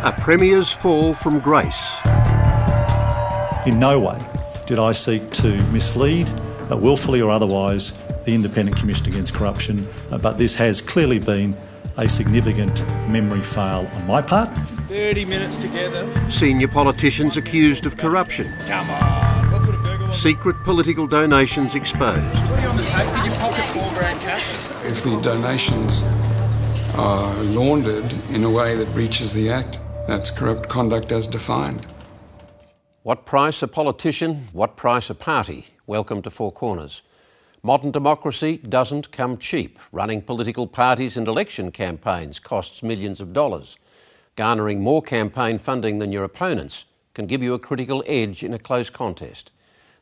A Premier's fall from grace. In no way did I seek to mislead, willfully or otherwise, the Independent Commission Against Corruption, but this has clearly been a significant memory fail on my part. 30 minutes together. Senior politicians accused of corruption. Come on. What sort of burger was Secret political donations exposed. What are you on the tape? Did you pocket $4 grand cash? If the donations are laundered in a way that breaches the Act, that's corrupt conduct as defined. What price a politician, what price a party? Welcome to Four Corners. Modern democracy doesn't come cheap. Running political parties and election campaigns costs millions of dollars. Garnering more campaign funding than your opponents can give you a critical edge in a close contest.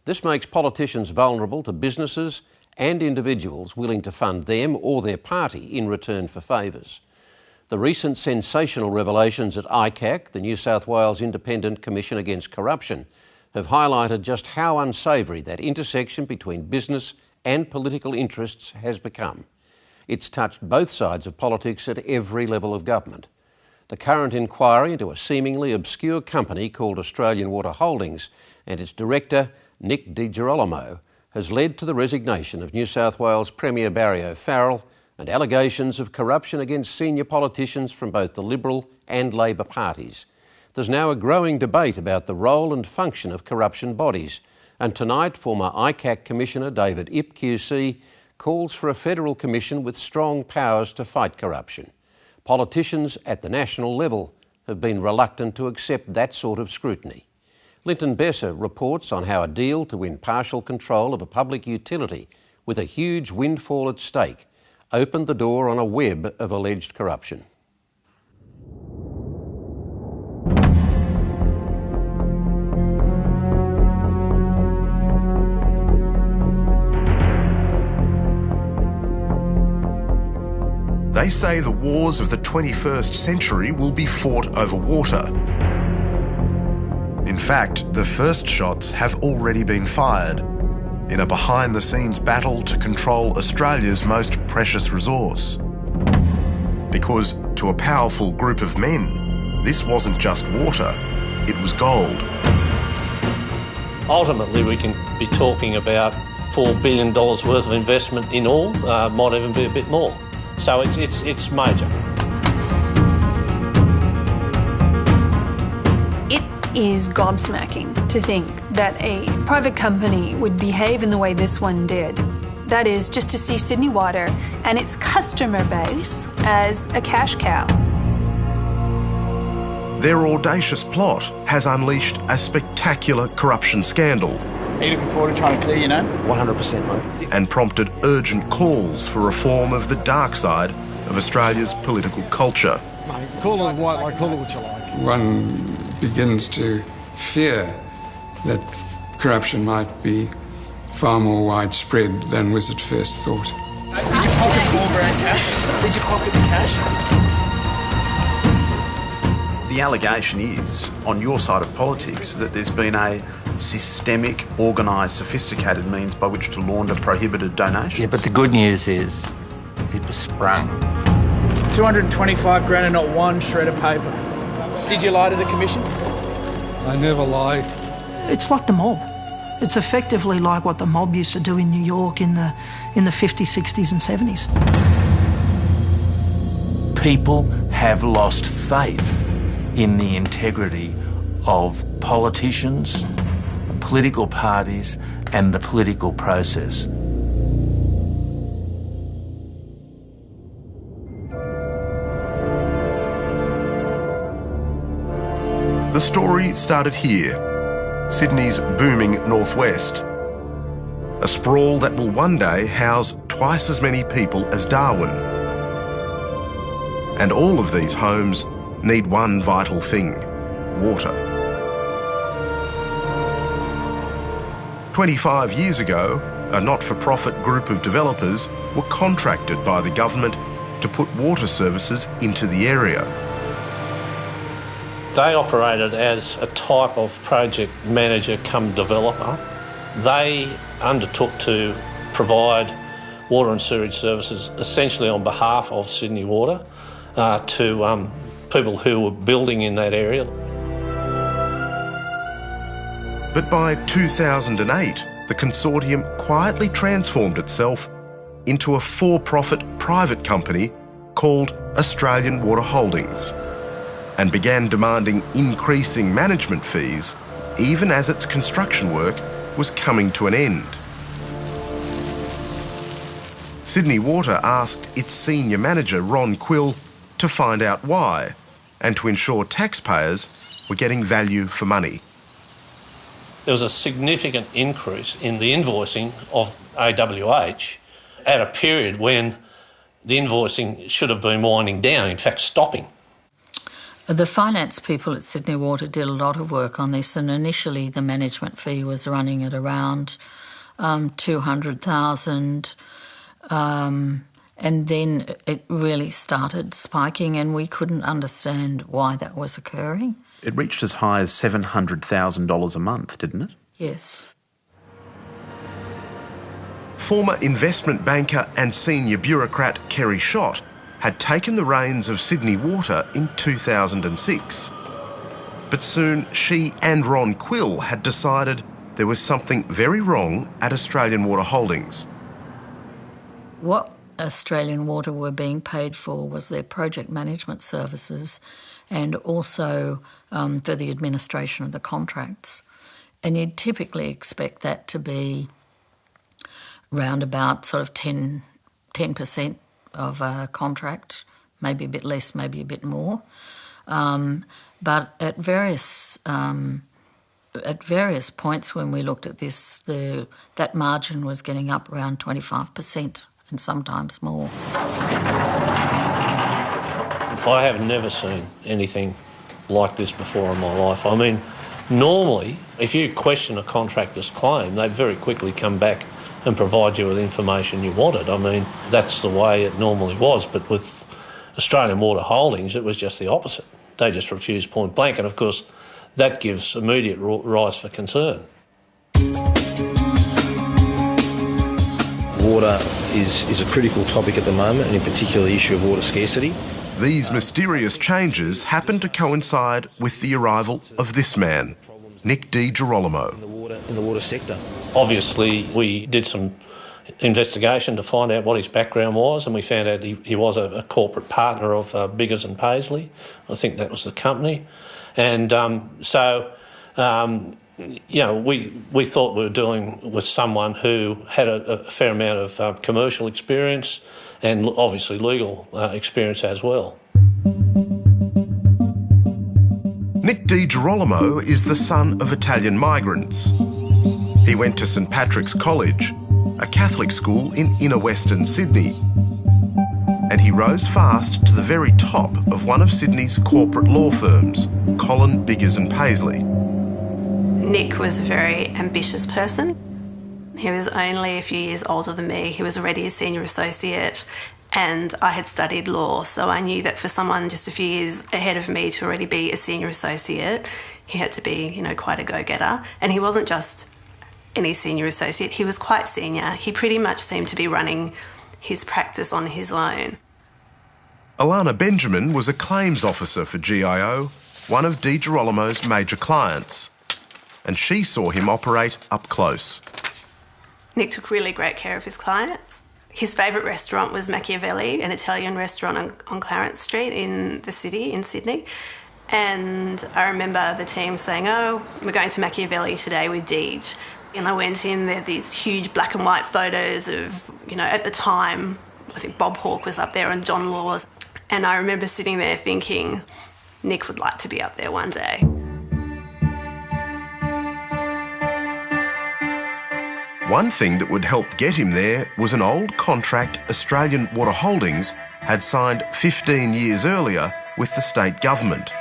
This makes politicians vulnerable to businesses and individuals willing to fund them or their party in return for favours. The recent sensational revelations at ICAC, the New South Wales Independent Commission Against Corruption, have highlighted just how unsavoury that intersection between business and political interests has become. It's touched both sides of politics at every level of government. The current inquiry into a seemingly obscure company called Australian Water Holdings and its director, Nick Di Girolamo, has led to the resignation of New South Wales Premier Barry O'Farrell and allegations of corruption against senior politicians from both the Liberal and Labor parties. There's now a growing debate about the role and function of corruption bodies, and tonight former ICAC Commissioner David Ip QC calls for a federal commission with strong powers to fight corruption. Politicians at the national level have been reluctant to accept that sort of scrutiny. Linton Besser reports on how a deal to win partial control of a public utility with a huge windfall at stake opened the door on a web of alleged corruption. They say the wars of the 21st century will be fought over water. In fact, the first shots have already been fired in a behind-the-scenes battle to control Australia's most precious resource. Because to a powerful group of men, this wasn't just water, it was gold. Ultimately, we can be talking about $4 billion worth of investment in all, might even be a bit more. So it's major. It is gobsmacking to think that a private company would behave in the way this one did. That is, just to see Sydney Water and its customer base as a cash cow. Their audacious plot has unleashed a spectacular corruption scandal. Are you looking forward to trying to clear your name? 100%, mate. And prompted urgent calls for reform of the dark side of Australia's political culture. Mate, call it white, like, call it what you like. One begins to fear that corruption might be far more widespread than was at first thought. Did you pocket $4 grand cash? Did you pocket the cash? The allegation is, on your side of politics, that there's been a systemic, organised, sophisticated means by which to launder prohibited donations. Yeah, but the good news is it was sprung. 225 grand and not one shred of paper. Did you lie to the commission? I never lie. It's like the mob. It's effectively like what the mob used to do in New York in the 50s, 60s and 70s. People have lost faith in the integrity of politicians, political parties and the political process. The story started here, Sydney's booming northwest. A sprawl that will one day house twice as many people as Darwin. And all of these homes need one vital thing: water. 25 years ago, a not-for-profit group of developers were contracted by the government to put water services into the area. They operated as a type of project manager come developer. They undertook to provide water and sewerage services essentially on behalf of Sydney Water to people who were building in that area. But by 2008, the consortium quietly transformed itself into a for-profit private company called Australian Water Holdings and began demanding increasing management fees even as its construction work was coming to an end. Sydney Water asked its senior manager, Ron Quill, to find out why and to ensure taxpayers were getting value for money. There was a significant increase in the invoicing of AWH at a period when the invoicing should have been winding down, in fact stopping. The finance people at Sydney Water did a lot of work on this, and initially the management fee was running at around $200,000, and then it really started spiking and we couldn't understand why that was occurring. It reached as high as $700,000 a month, didn't it? Yes. Former investment banker and senior bureaucrat Kerry Schott had taken the reins of Sydney Water in 2006. But soon she and Ron Quill had decided there was something very wrong at Australian Water Holdings. What Australian Water were being paid for was their project management services and also for the administration of the contracts. And you'd typically expect that to be round about sort of 10% of a contract, maybe a bit less, maybe a bit more. But at various points when we looked at this, that margin was getting up around 25% and sometimes more. I have never seen anything like this before in my life. I mean, normally, if you question a contractor's claim, they very quickly come back and provide you with information you wanted. I mean, that's the way it normally was. But with Australian Water Holdings, it was just the opposite. They just refused point blank. And, of course, that gives immediate rise for concern. Water is a critical topic at the moment, and in particular the issue of water scarcity. These mysterious changes happened to coincide with the arrival of this man, Nick DiGirolamo. In the water sector. Obviously, we did some investigation to find out what his background was, and we found out he was a corporate partner of Biggers and Paisley. I think that was the company. And we thought we were dealing with someone who had a fair amount of commercial experience and obviously legal experience as well. Nick DiGirolamo is the son of Italian migrants. He went to St Patrick's College, a Catholic school in inner Western Sydney. And he rose fast to the very top of one of Sydney's corporate law firms, Colin, Biggers and Paisley. Nick was a very ambitious person. He was only a few years older than me. He was already a senior associate and I had studied law, so I knew that for someone just a few years ahead of me to already be a senior associate, he had to be, quite a go-getter. And he wasn't just any senior associate, he was quite senior. He pretty much seemed to be running his practice on his own. Alana Benjamin was a claims officer for GIO, one of DiGirolamo's major clients, and she saw him operate up close. Nick took really great care of his clients. His favourite restaurant was Machiavelli, an Italian restaurant on Clarence Street in the city, in Sydney. And I remember the team saying, "Oh, we're going to Machiavelli today with Deej." And I went in, there these huge black and white photos of, at the time, I think Bob Hawke was up there and John Laws. And I remember sitting there thinking, Nick would like to be up there one day. One thing that would help get him there was an old contract Australian Water Holdings had signed 15 years earlier with the state government.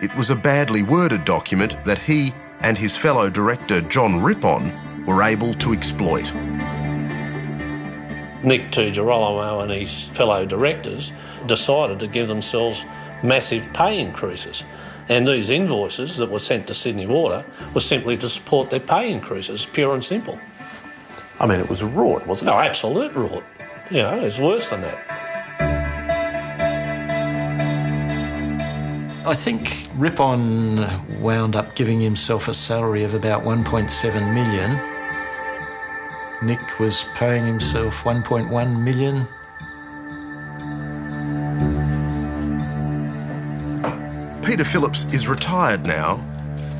It was a badly worded document that he and his fellow director John Rippon were able to exploit. Nick DiGirolamo and his fellow directors decided to give themselves massive pay increases. And these invoices that were sent to Sydney Water were simply to support their pay increases, pure and simple. I mean, it was a rort, wasn't it? No, absolute rort. It's worse than that. I think Ripon wound up giving himself a salary of about 1.7 million. Nick was paying himself 1.1 million. Peter Phillips is retired now,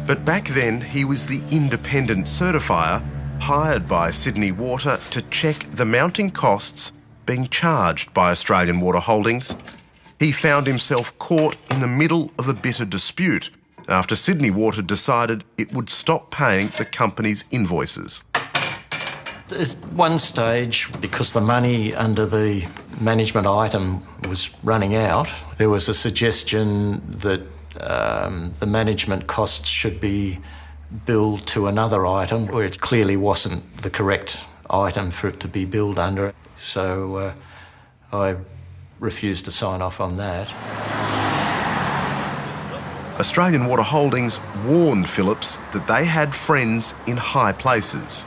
but back then he was the independent certifier hired by Sydney Water to check the mounting costs being charged by Australian Water Holdings. He found himself caught in the middle of a bitter dispute after Sydney Water decided it would stop paying the company's invoices. At one stage, because the money under the management item was running out, there was a suggestion that the management costs should be billed to another item, where it clearly wasn't the correct item for it to be billed under. So I refused to sign off on that. Australian Water Holdings warned Phillips that they had friends in high places.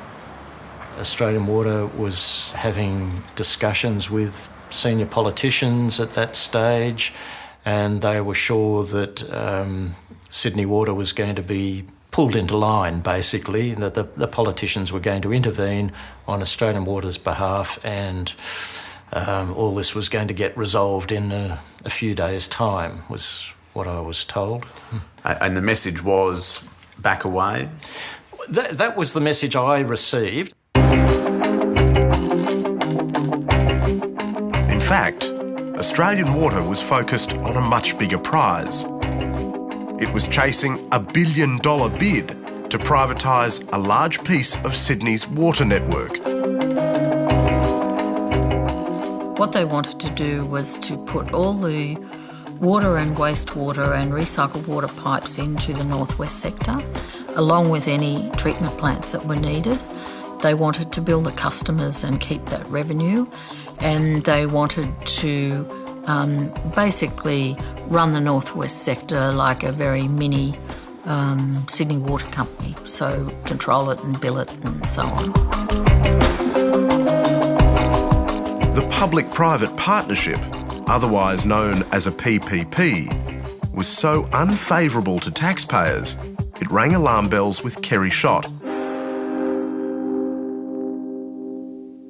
Australian Water was having discussions with senior politicians at that stage, and they were sure that Sydney Water was going to be pulled into line, basically, that the politicians were going to intervene on Australian Water's behalf, and all this was going to get resolved in a few days' time, was what I was told. And the message was back away? That was the message I received. In fact, Australian Water was focused on a much bigger prize. It was chasing $1 billion bid to privatise a large piece of Sydney's water network. What they wanted to do was to put all the water and wastewater and recycled water pipes into the northwest sector, along with any treatment plants that were needed. They wanted to bill the customers and keep that revenue, and they wanted to basically run the northwest sector like a very mini Sydney Water Company, so control it and bill it and so on. The public-private partnership, otherwise known as a PPP, was so unfavourable to taxpayers, it rang alarm bells with Kerry Schott.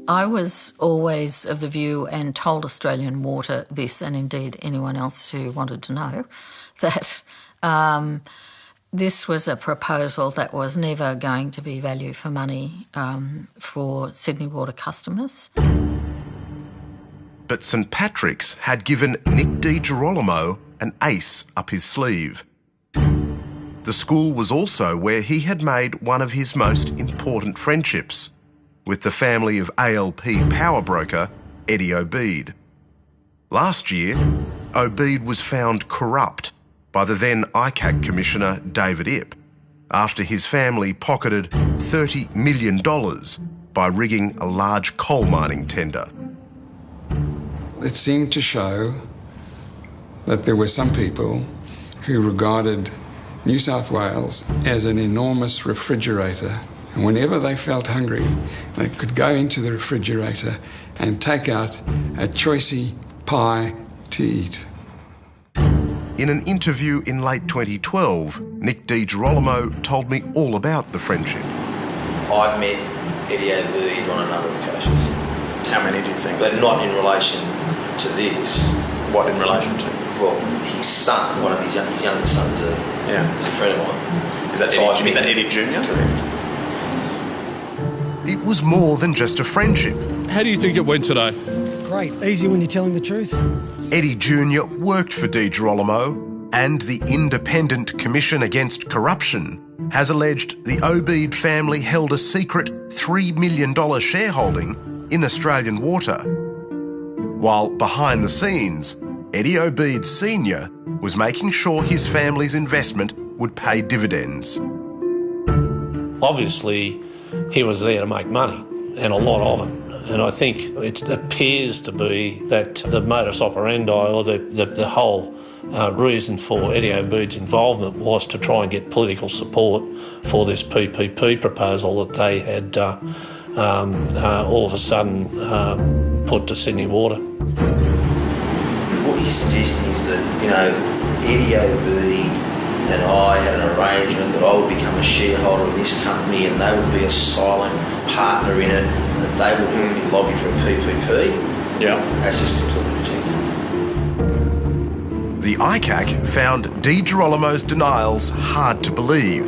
I was always of the view, and told Australian Water this, and indeed anyone else who wanted to know, that this was a proposal that was never going to be value for money for Sydney Water customers. But St Patrick's had given Nick DiGirolamo an ace up his sleeve. The school was also where he had made one of his most important friendships, with the family of ALP power broker Eddie Obid. Last year, Obid was found corrupt by the then ICAC Commissioner David Ip after his family pocketed $30 million by rigging a large coal mining tender. It seemed to show that there were some people who regarded New South Wales as an enormous refrigerator, and whenever they felt hungry, they could go into the refrigerator and take out a choicey pie to eat. In an interview in late 2012, Nick DiGirolamo told me all about the friendship. I've met Eddie Obid on a number of occasions. How many do you think? But not in relation to this. What in relation to? Well, his son, one of his youngest sons, is a friend of mine. Is that Eddie Jr.? Correct. It was more than just a friendship. How do you think it went today? Great. Easy when you're telling the truth. Eddie Jr. worked for DiGirolamo, and the Independent Commission Against Corruption has alleged the Obid family held a secret $3 million shareholding in Australian Water. While behind the scenes, Eddie Obid Sr. was making sure his family's investment would pay dividends. Obviously, he was there to make money, and a lot of it. And I think it appears to be that the modus operandi, or the whole reason for Eddie Obid's involvement was to try and get political support for this PPP proposal that they had all of a sudden put to Sydney Water. What he's suggesting is that, Eddie Obid and I had an arrangement that I would become a shareholder in this company and they would be a silent partner in it, that they would help me lobby for a PPP. Yeah. That's just completely ridiculous. The ICAC found Di Girolamo's denials hard to believe.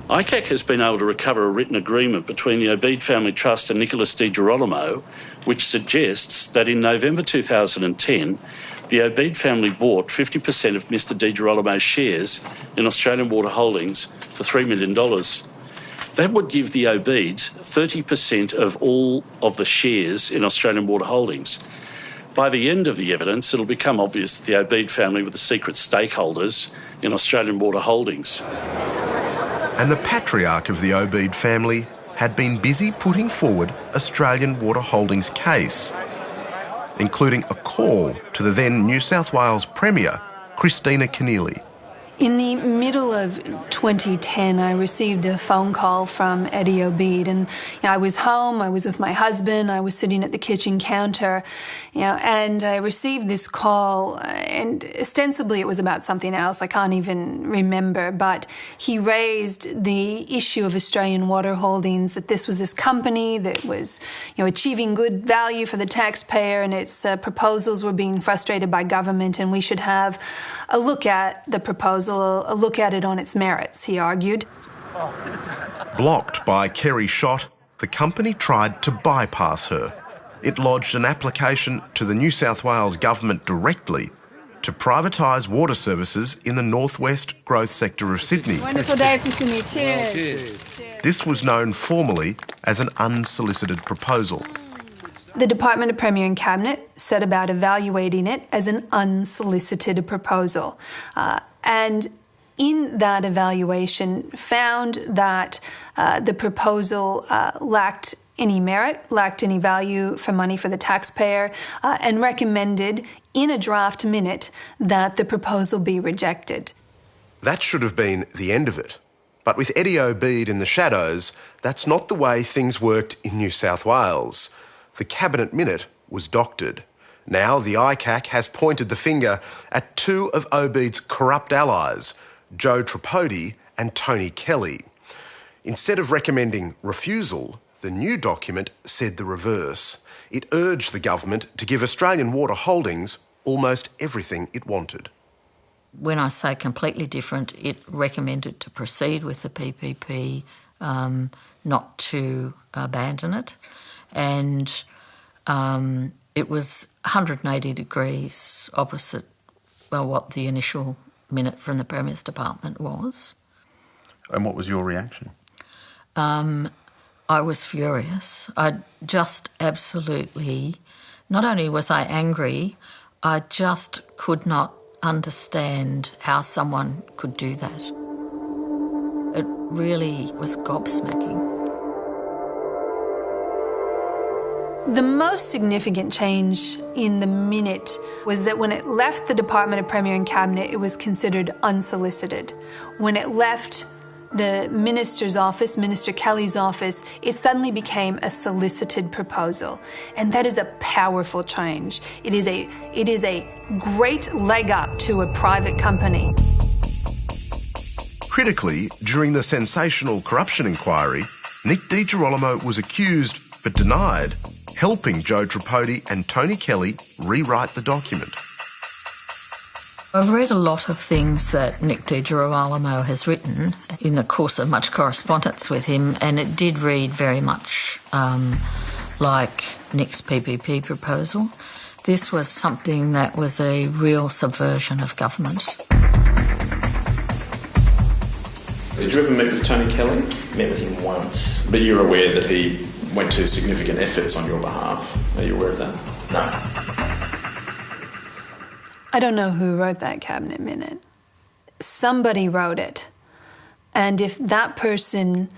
ICAC has been able to recover a written agreement between the Obid Family Trust and Nicholas Di Girolamo, which suggests that in November 2010, the Obid family bought 50% of Mr Di Girolamo's shares in Australian Water Holdings for $3 million. That would give the Obids 30% of all of the shares in Australian Water Holdings. By the end of the evidence, it'll become obvious that the Obid family were the secret stakeholders in Australian Water Holdings. And the patriarch of the Obid family had been busy putting forward Australian Water Holdings' case, including a call to the then New South Wales Premier, Christina Keneally. In the middle of 2010, I received a phone call from Eddie Obid, and I was home, I was with my husband, I was sitting at the kitchen counter, and I received this call, and ostensibly it was about something else, I can't even remember, but he raised the issue of Australian Water Holdings, that this was this company that was, achieving good value for the taxpayer, and its proposals were being frustrated by government, and we should have a look at the proposal, a look at it on its merits, he argued. Blocked by Kerry Schott, the company tried to bypass her. It lodged an application to the New South Wales government directly to privatise water services in the northwest growth sector of Sydney. Wonderful day for Sydney. Cheers. This was known formally as an unsolicited proposal. The Department of Premier and Cabinet set about evaluating it as an unsolicited proposal. And in that evaluation found that the proposal lacked any merit, lacked any value for money for the taxpayer, and recommended in a draft minute that the proposal be rejected. That should have been the end of it. But with Eddie Obid in the shadows, that's not the way things worked in New South Wales. The Cabinet Minute was doctored. Now the ICAC has pointed the finger at two of Obid's corrupt allies, Joe Tripodi and Tony Kelly. Instead of recommending refusal, the new document said the reverse. It urged the government to give Australian Water Holdings almost everything it wanted. When I say completely different, it recommended to proceed with the PPP, not to abandon it. And it was 180 degrees opposite what the initial minute from the Premier's Department was. And what was your reaction? I was furious. I just absolutely, not only was I angry, I just could not understand how someone could do that. It really was gobsmacking. The most significant change in the minute was that when it left the Department of Premier and Cabinet, it was considered unsolicited. When it left the Minister's office, Minister Kelly's office, it suddenly became a solicited proposal. And that is a powerful change. It is a great leg up to a private company. Critically, during the sensational corruption inquiry, Nick Di Girolamo was accused, but denied, helping Joe Tripodi and Tony Kelly rewrite the document. I've read a lot of things that Nick Di Girolamo has written in the course of much correspondence with him, and it did read very much like Nick's PPP proposal. This was something that was a real subversion of government. Did you ever meet with Tony Kelly? Met with him once. But you're aware that he went to significant efforts on your behalf. Are you aware of that? No. I don't know who wrote that Cabinet Minute. Somebody wrote it. And if that person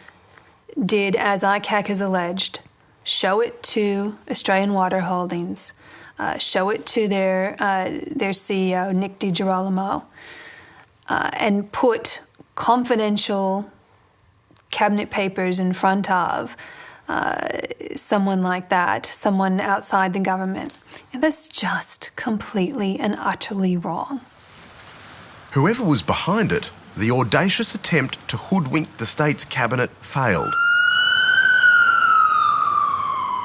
did, as ICAC has alleged, show it to Australian Water Holdings, show it to their CEO, Nick Di Girolamo, and put confidential cabinet papers in front of someone like that, someone outside the government. And that's just completely and utterly wrong. Whoever was behind it, the audacious attempt to hoodwink the state's cabinet failed.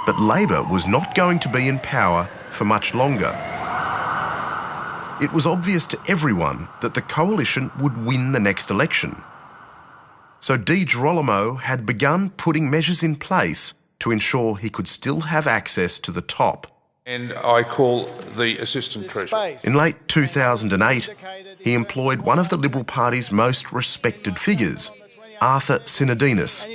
But Labor was not going to be in power for much longer. It was obvious to everyone that the coalition would win the next election. So Di Girolamo had begun putting measures in place to ensure he could still have access to the top. And I call the Assistant Treasurer. In late 2008, he employed one of the Liberal Party's most respected figures, Arthur Sinodinos.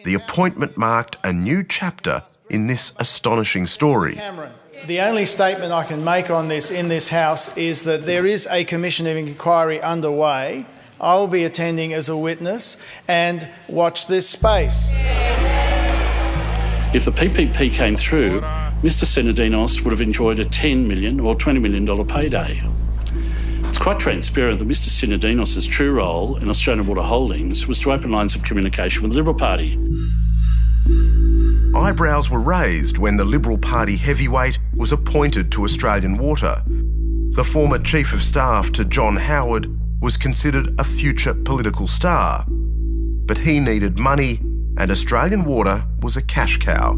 The appointment marked a new chapter in this astonishing story. The only statement I can make on this in this House is that there is a commission of inquiry underway. I will be attending as a witness, and watch this space. If the PPP came through, Mr Sinodinos would have enjoyed a $10 million or $20 million payday. It's quite transparent that Mr Sinodinos' true role in Australian Water Holdings was to open lines of communication with the Liberal Party. Eyebrows were raised when the Liberal Party heavyweight was appointed to Australian Water. The former Chief of Staff to John Howard was considered a future political star. But he needed money, and Australian Water was a cash cow.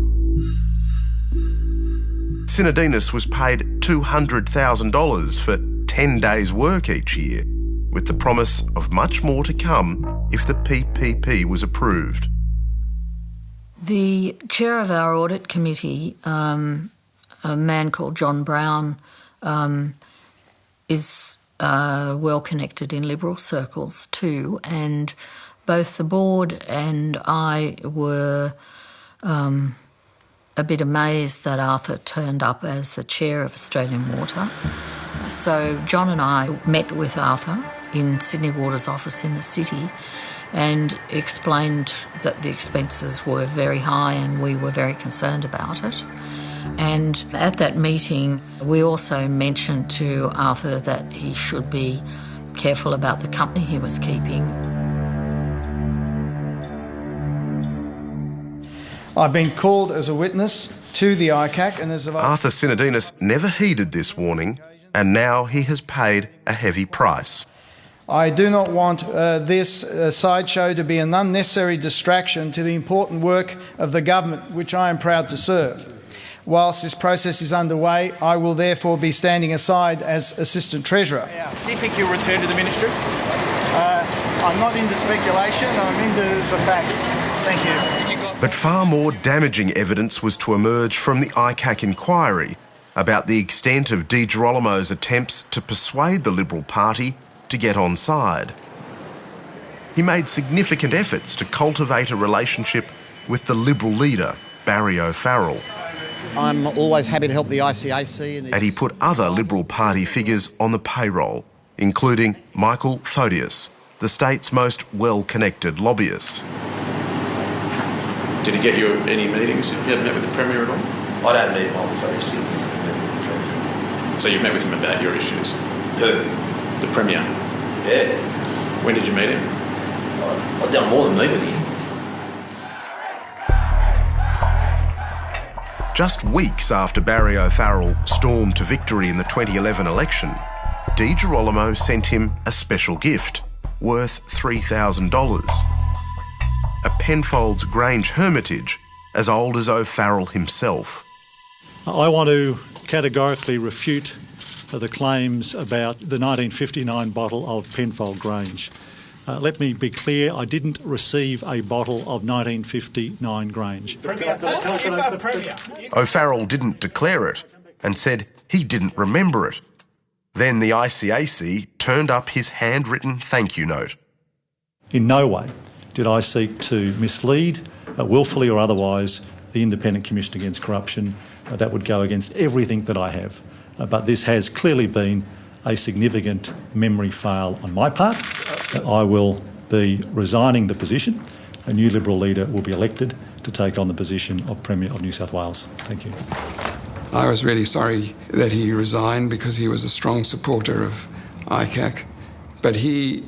Sinodinos was paid $200,000 for 10 days' work each year, with the promise of much more to come if the PPP was approved. The chair of our audit committee, a man called John Brown, is well connected in Liberal circles too, and both the board and I were a bit amazed that Arthur turned up as the chair of Australian Water. So John and I met with Arthur in Sydney Water's office in the city and explained that the expenses were very high and we were very concerned about it. And at that meeting, we also mentioned to Arthur that he should be careful about the company he was keeping. I've been called as a witness to the ICAC, and there's Arthur Sinodinos never heeded this warning, and now he has paid a heavy price. I do not want this sideshow to be an unnecessary distraction to the important work of the government, which I am proud to serve. Whilst this process is underway, I will therefore be standing aside as Assistant Treasurer. Do you think you'll return to the ministry? I'm not into speculation, I'm into the facts. Thank you. But far more damaging evidence was to emerge from the ICAC inquiry about the extent of Di Girolamo's attempts to persuade the Liberal Party to get on side. He made significant efforts to cultivate a relationship with the Liberal leader, Barry O'Farrell. I'm always happy to help the ICAC. And he put other Liberal Party figures on the payroll, including Michael Thodius, the state's most well-connected lobbyist. Did he get you any meetings? Have you met with the Premier at all? I don't need Michael Thodius to meet with the Premier. So you've met with him about your issues? Who? The Premier? Yeah. When did you meet him? I've done more than meet with him. Just weeks after Barry O'Farrell stormed to victory in the 2011 election, Di Girolamo sent him a special gift worth $3,000. A Penfolds Grange hermitage as old as O'Farrell himself. I want to categorically refute the claims about the 1959 bottle of Penfold Grange. Let me be clear, I didn't receive a bottle of 1959 Grange. O'Farrell didn't declare it and said he didn't remember it. Then the ICAC turned up his handwritten thank you note. In no way did I seek to mislead, willfully or otherwise, the Independent Commission Against Corruption. That would go against everything that I have. But this has clearly been a significant memory fail on my part. I will be resigning the position. A new Liberal leader will be elected to take on the position of Premier of New South Wales. Thank you. I was really sorry that he resigned because he was a strong supporter of ICAC. But he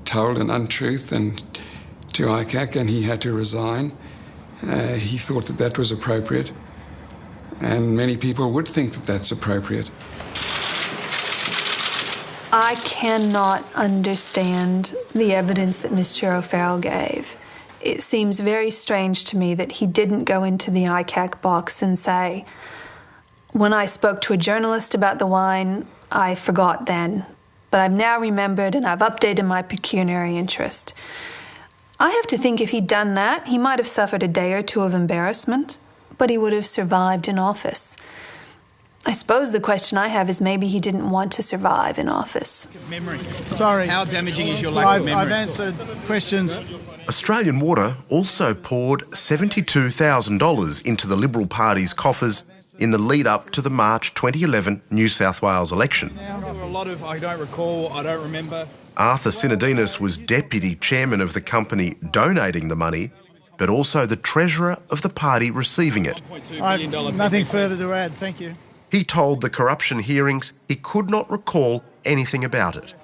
told an untruth, and to ICAC and he had to resign. He thought that that was appropriate, and many people would think that that's appropriate. I cannot understand the evidence that Mr. O'Farrell gave. It seems very strange to me that he didn't go into the ICAC box and say, when I spoke to a journalist about the wine, I forgot then, but I've now remembered and I've updated my pecuniary interest. I have to think if he'd done that, he might have suffered a day or two of embarrassment, but he would have survived in office. I suppose the question I have is maybe he didn't want to survive in office. Memory. Sorry. How damaging is your lack of memory? I've answered questions. Australian Water also poured $72,000 into the Liberal Party's coffers in the lead-up to the March 2011 New South Wales election. There were a lot of, I don't recall, I don't remember. Arthur Sinodinos was deputy chairman of the company donating the money, but also the treasurer of the party receiving it. Nothing further to add, thank you. He told the corruption hearings he could not recall anything about it.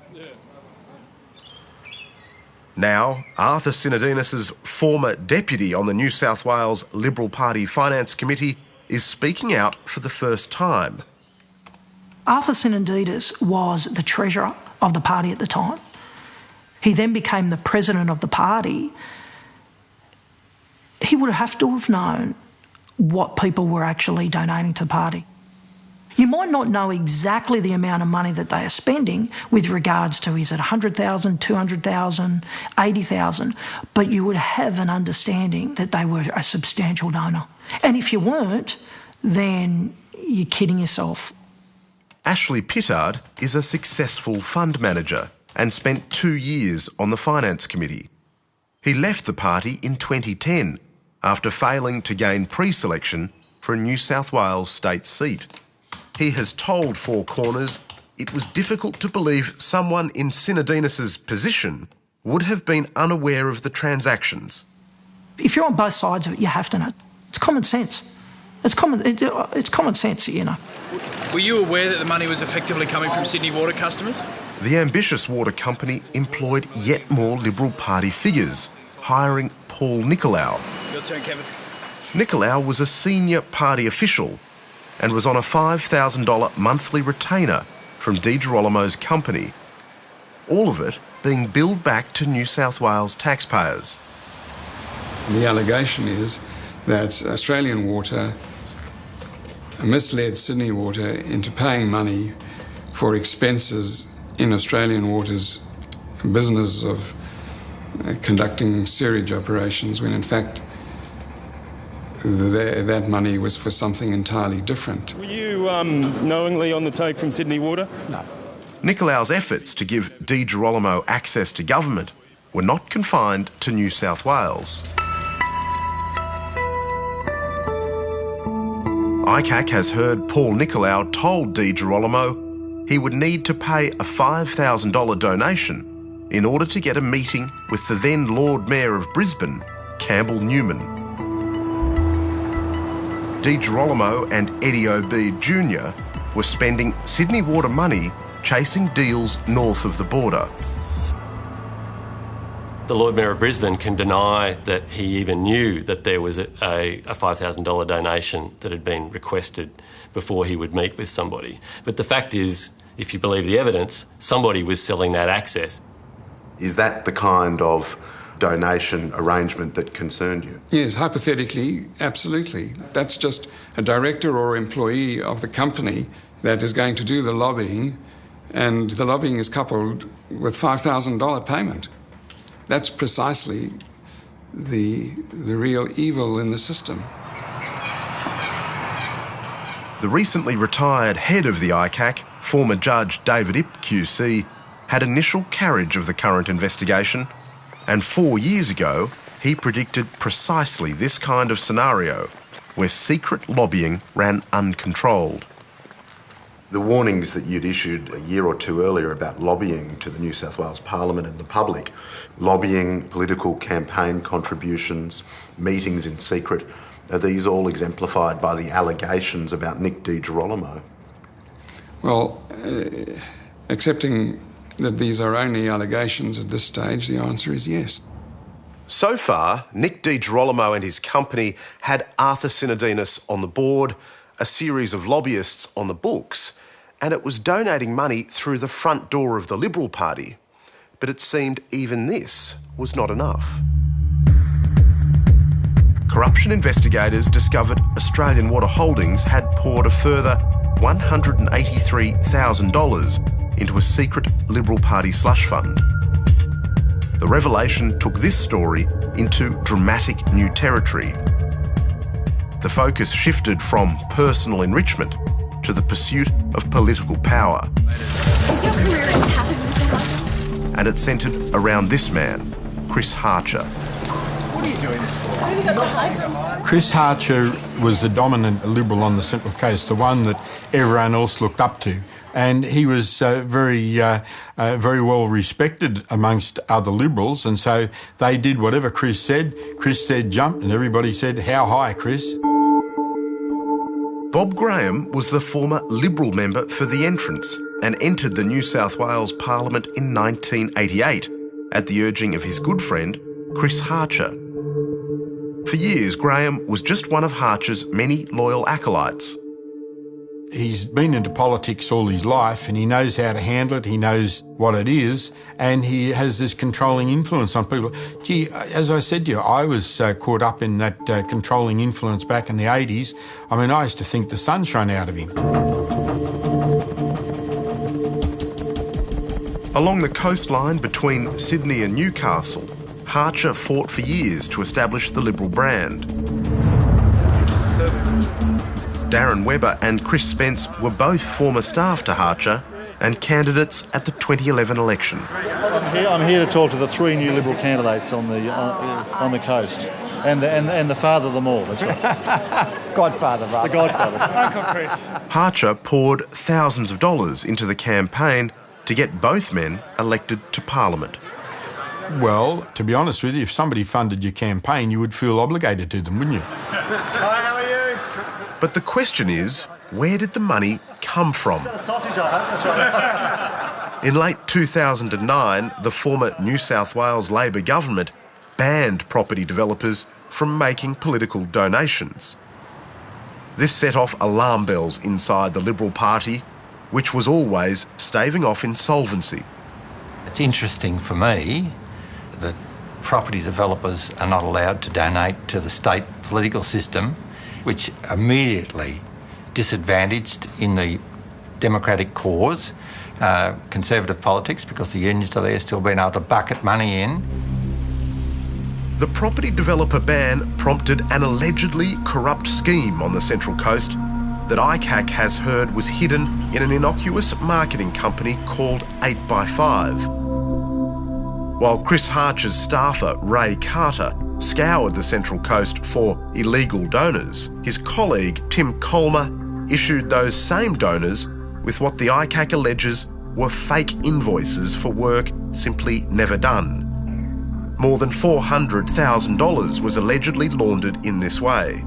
Now, Arthur Sinodinos' former deputy on the New South Wales Liberal Party Finance Committee is speaking out for the first time. Arthur Sinodinos was the treasurer of the party at the time. He then became the president of the party. He would have to have known what people were actually donating to the party. You might not know exactly the amount of money that they are spending with regards to, is it 100,000, 200,000, 80,000, but you would have an understanding that they were a substantial donor. And if you weren't, then you're kidding yourself. Ashley Pittard is a successful fund manager and spent 2 years on the Finance Committee. He left the party in 2010 after failing to gain pre-selection for a New South Wales state seat. He has told Four Corners it was difficult to believe someone in Sinodinos' position would have been unaware of the transactions. If you're on both sides of it, you have to know. It's common sense. It's common sense, you know. Were you aware that the money was effectively coming from Sydney Water customers? The ambitious water company employed yet more Liberal Party figures, hiring Paul Nicolau. Your turn, Kevin. Nicolau was a senior party official and was on a $5,000 monthly retainer from Di Girolamo's company, all of it being billed back to New South Wales taxpayers. The allegation is that Australian Water misled Sydney Water into paying money for expenses in Australian Water's business of conducting sewage operations, when in fact that money was for something entirely different. Were you knowingly on the take from Sydney Water? No. Nicolau's efforts to give Di Girolamo access to government were not confined to New South Wales. ICAC has heard Paul Nicolau told Di Girolamo he would need to pay a $5,000 donation in order to get a meeting with the then Lord Mayor of Brisbane, Campbell Newman. Di Girolamo and Eddie Obid Jr. were spending Sydney Water money chasing deals north of the border. The Lord Mayor of Brisbane can deny that he even knew that there was a $5,000 donation that had been requested before he would meet with somebody. But the fact is, if you believe the evidence, somebody was selling that access. Is that the kind of donation arrangement that concerned you? Yes, hypothetically, absolutely. That's just a director or employee of the company that is going to do the lobbying, and the lobbying is coupled with $5,000 payment. That's precisely the real evil in the system. The recently retired head of the ICAC, former Judge David Ip QC, had initial carriage of the current investigation, and 4 years ago he predicted precisely this kind of scenario where secret lobbying ran uncontrolled. The warnings that you'd issued a year or two earlier about lobbying to the New South Wales Parliament and the public, lobbying, political campaign contributions, meetings in secret, are these all exemplified by the allegations about Nick Di Girolamo? Well, accepting that these are only allegations at this stage, the answer is yes. So far, Nick DiGirolamo and his company had Arthur Sinodinos on the board, a series of lobbyists on the books, and it was donating money through the front door of the Liberal Party. But it seemed even this was not enough. Corruption investigators discovered Australian Water Holdings had poured a further $183,000 into a secret Liberal Party slush fund. The revelation took this story into dramatic new territory. The focus shifted from personal enrichment to the pursuit of political power. Is your career in tatters, Mr. Harcher? And it centred around this man, Chris Harcher. What are you doing this for? Where have you got to hide from? Chris Harcher was the dominant Liberal on the Central Coast, the one that everyone else looked up to. And he was very well respected amongst other Liberals, and so they did whatever Chris said. Chris said jump, and everybody said, how high, Chris? Bob Graham was the former Liberal member for the Entrance and entered the New South Wales Parliament in 1988 at the urging of his good friend, Chris Harcher. For years, Graham was just one of Harcher's many loyal acolytes. He's been into politics all his life and he knows how to handle it, he knows what it is, and he has this controlling influence on people. Gee, as I said to you, I was caught up in that controlling influence back in the 80s. I mean, I used to think the sun shone out of him. Along the coastline between Sydney and Newcastle, Harcher fought for years to establish the Liberal brand. Darren Webber and Chris Spence were both former staff to Harcher and candidates at the 2011 election. I'm here to talk to the three new Liberal candidates on the coast, and the father of them all. That's right. Godfather, rather. The Godfather. Uncle Chris. Harcher poured thousands of dollars into the campaign to get both men elected to Parliament. Well, to be honest with you, if somebody funded your campaign, you would feel obligated to them, wouldn't you? Hi, how are you? But the question is, where did the money come from? Sausage, I hope. That's right. In late 2009, the former New South Wales Labor government banned property developers from making political donations. This set off alarm bells inside the Liberal Party, which was always staving off insolvency. It's interesting for me that property developers are not allowed to donate to the state political system, which immediately disadvantaged in the democratic cause conservative politics, because the unions are there still being able to bucket money in. The property developer ban prompted an allegedly corrupt scheme on the Central Coast that ICAC has heard was hidden in an innocuous marketing company called 8x5. While Chris Harcher's staffer, Ray Carter, scoured the Central Coast for illegal donors, his colleague, Tim Colmer, issued those same donors with what the ICAC alleges were fake invoices for work simply never done. More than $400,000 was allegedly laundered in this way.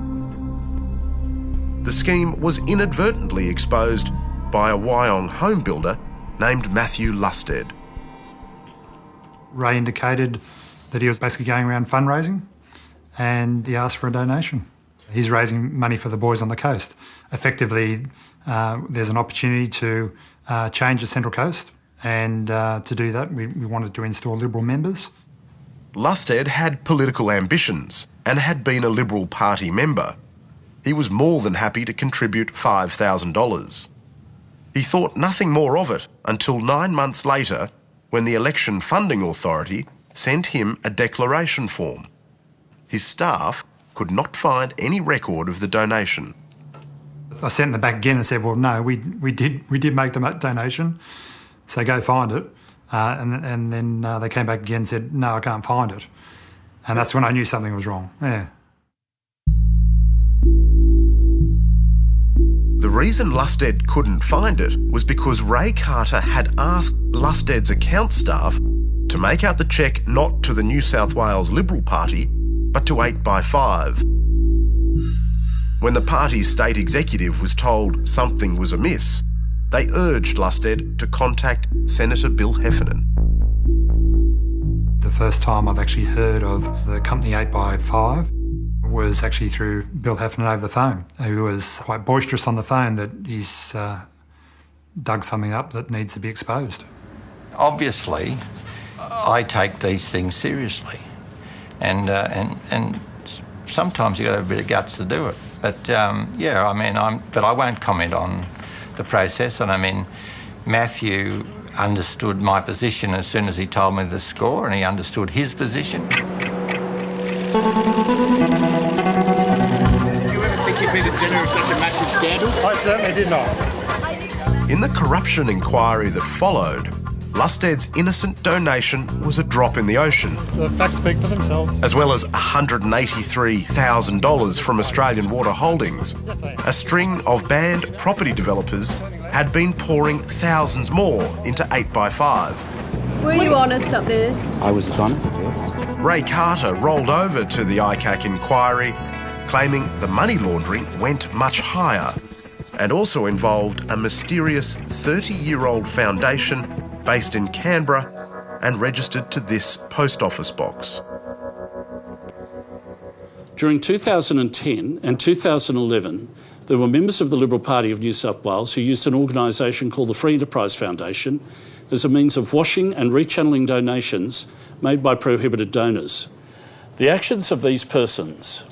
The scheme was inadvertently exposed by a Wyong home builder named Matthew Lusted. Ray indicated that he was basically going around fundraising and he asked for a donation. He's raising money for the boys on the coast. Effectively, there's an opportunity to change the Central Coast, and to do that we wanted to install Liberal members. Lusted had political ambitions and had been a Liberal Party member. He was more than happy to contribute $5,000. He thought nothing more of it until 9 months later, when the Election Funding Authority sent him a declaration form. His staff could not find any record of the donation. I sent them back again and said, well, no, we did make the donation, so go find it. And then they came back again and said, no, I can't find it. And that's when I knew something was wrong, yeah. The reason Lusted couldn't find it was because Ray Carter had asked Lusted's account staff to make out the cheque not to the New South Wales Liberal Party, but to 8x5. When the party's state executive was told something was amiss, they urged Lusted to contact Senator Bill Heffernan. The first time I've actually heard of the company 8x5 was actually through Bill Heffernan over the phone, who was quite boisterous on the phone that he's dug something up that needs to be exposed. Obviously, I take these things seriously, and sometimes you've got to have a bit of guts to do it. But but I won't comment on the process. And I mean, Matthew understood my position as soon as he told me the score, and he understood his position. Did you ever think you'd be the centre of such a massive scandal? I certainly did not. In the corruption inquiry that followed, Lusted's innocent donation was a drop in the ocean. The facts speak for themselves. As well as $183,000 from Australian Water Holdings. A string of banned property developers had been pouring thousands more into 8x5. Were you honest up there? I was honest, yes. Ray Carter rolled over to the ICAC inquiry, claiming the money laundering went much higher and also involved a mysterious 30-year-old foundation based in Canberra and registered to this post office box. During 2010 and 2011, there were members of the Liberal Party of New South Wales who used an organisation called the Free Enterprise Foundation as a means of washing and rechanneling donations made by prohibited donors. The actions of these persons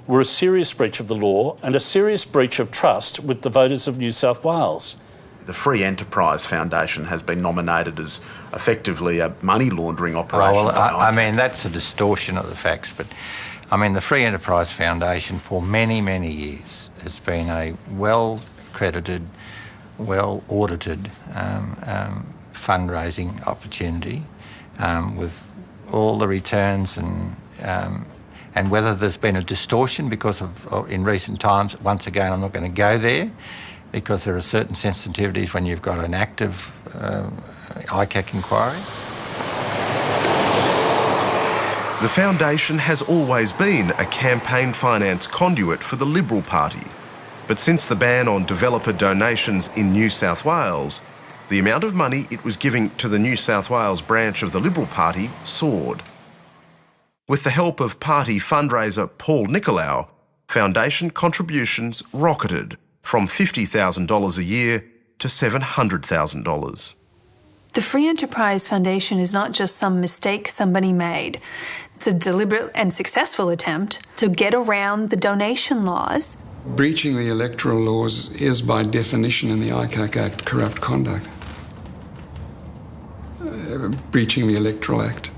were a serious breach of the law and a serious breach of trust with the voters of New South Wales. The Free Enterprise Foundation has been nominated as effectively a money laundering operation. Well, I mean, that's a distortion of the facts, but I mean, the Free Enterprise Foundation for many, many years has been a well-credited, well-audited fundraising opportunity with all the returns and whether there's been a distortion because of in recent times, once again, I'm not going to go there because there are certain sensitivities when you've got an active ICAC inquiry. The foundation has always been a campaign finance conduit for the Liberal Party. But since the ban on developer donations in New South Wales, the amount of money it was giving to the New South Wales branch of the Liberal Party soared. With the help of party fundraiser Paul Nicolau, foundation contributions rocketed from $50,000 a year to $700,000. The Free Enterprise Foundation is not just some mistake somebody made. It's a deliberate and successful attempt to get around the donation laws. Breaching the electoral laws is by definition in the ICAC Act corrupt conduct. Breaching the Electoral Act.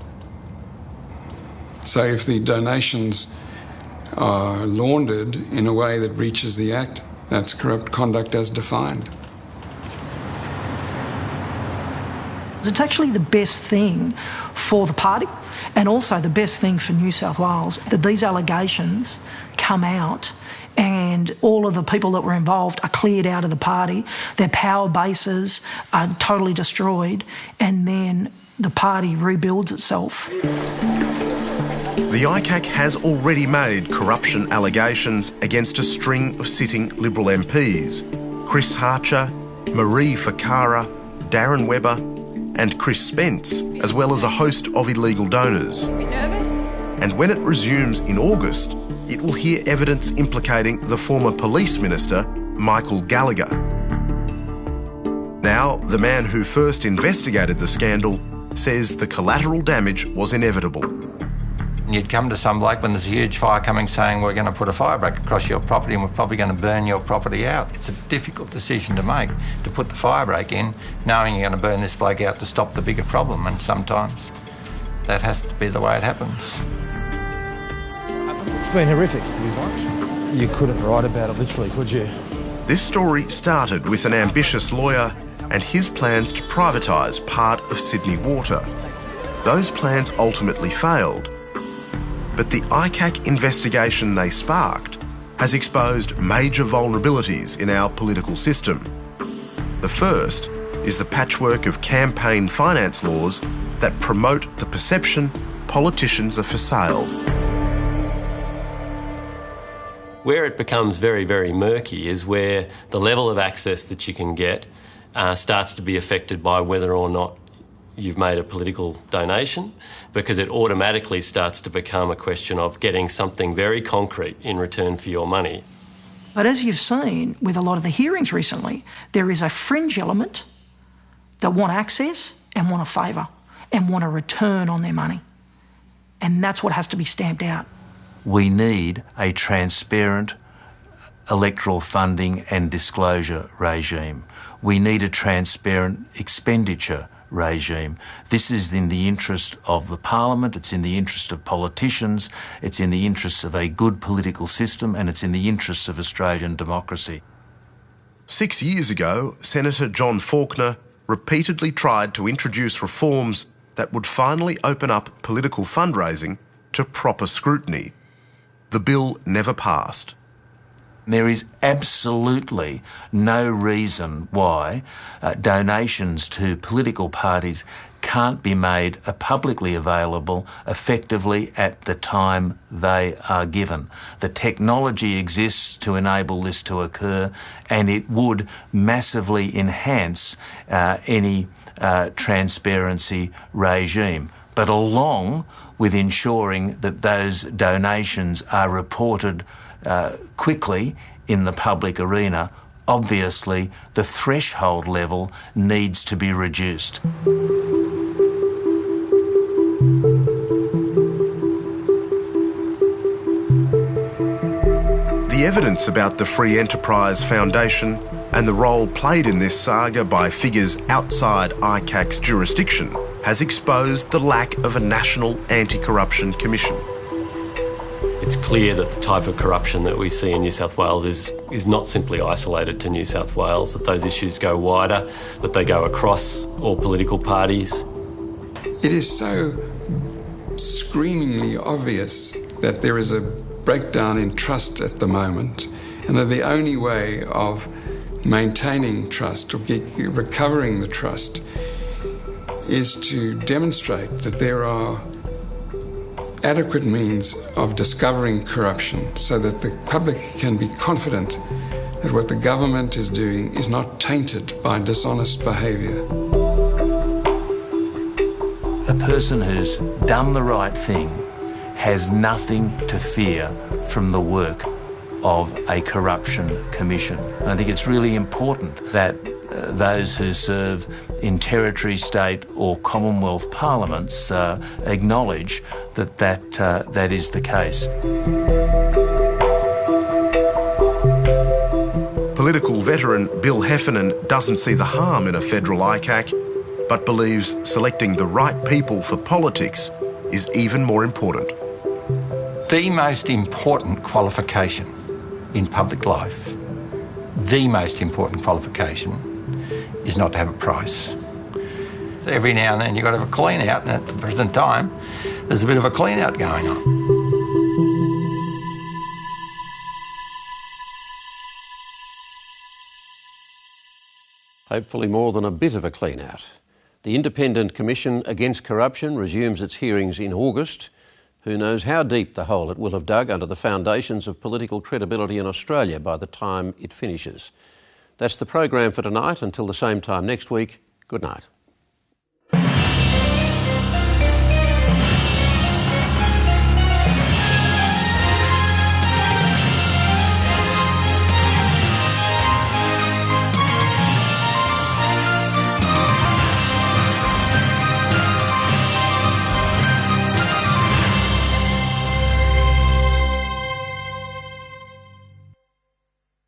So if the donations are laundered in a way that breaches the Act, that's corrupt conduct as defined. It's actually the best thing for the party and also the best thing for New South Wales that these allegations come out and all of the people that were involved are cleared out of the party, their power bases are totally destroyed, and then the party rebuilds itself. The ICAC has already made corruption allegations against a string of sitting Liberal MPs, Chris Harcher, Marie Fakara, Darren Webber and Chris Spence, as well as a host of illegal donors. A bit nervous? And when it resumes in August, it will hear evidence implicating the former police minister, Michael Gallagher. Now, the man who first investigated the scandal says the collateral damage was inevitable. You'd come to some bloke when there's a huge fire coming saying we're going to put a fire break across your property and we're probably going to burn your property out. It's a difficult decision to make, to put the fire break in, knowing you're going to burn this bloke out to stop the bigger problem, and sometimes that has to be the way it happens. It's been horrific, to be honest. You couldn't write about it literally, could you? This story started with an ambitious lawyer and his plans to privatise part of Sydney Water. Those plans ultimately failed. But the ICAC investigation they sparked has exposed major vulnerabilities in our political system. The first is the patchwork of campaign finance laws that promote the perception politicians are for sale. Where it becomes very, very murky is where the level of access that you can get starts to be affected by whether or not you've made a political donation, because it automatically starts to become a question of getting something very concrete in return for your money. But as you've seen with a lot of the hearings recently, there is a fringe element that want access and want a favour and want a return on their money. And that's what has to be stamped out. We need a transparent electoral funding and disclosure regime. We need a transparent expenditure regime. This is in the interest of the Parliament, it's in the interest of politicians, it's in the interest of a good political system, and it's in the interests of Australian democracy. 6 years ago, Senator John Faulkner repeatedly tried to introduce reforms that would finally open up political fundraising to proper scrutiny. The bill never passed. There is absolutely no reason why donations to political parties can't be made publicly available effectively at the time they are given. The technology exists to enable this to occur, and it would massively enhance any transparency regime. But along with ensuring that those donations are reported quickly in the public arena, obviously the threshold level needs to be reduced. The evidence about the Free Enterprise Foundation and the role played in this saga by figures outside ICAC's jurisdiction has exposed the lack of a national anti-corruption commission. It's clear that the type of corruption that we see in New South Wales is not simply isolated to New South Wales, that those issues go wider, that they go across all political parties. It is so screamingly obvious that there is a breakdown in trust at the moment, and that the only way of maintaining trust or recovering the trust is to demonstrate that there are adequate means of discovering corruption so that the public can be confident that what the government is doing is not tainted by dishonest behaviour. A person who's done the right thing has nothing to fear from the work of a corruption commission. And I think it's really important that those who serve in territory, state or Commonwealth parliaments acknowledge that is the case. Political veteran Bill Heffernan doesn't see the harm in a federal ICAC, but believes selecting the right people for politics is even more important. The most important qualification in public life, the most important qualification, is not to have a price. So every now and then you've got to have a clean out, and at the present time, there's a bit of a clean out going on. Hopefully more than a bit of a clean out. The Independent Commission Against Corruption resumes its hearings in August. Who knows how deep the hole it will have dug under the foundations of political credibility in Australia by the time it finishes. That's the program for tonight. Until the same time next week, good night.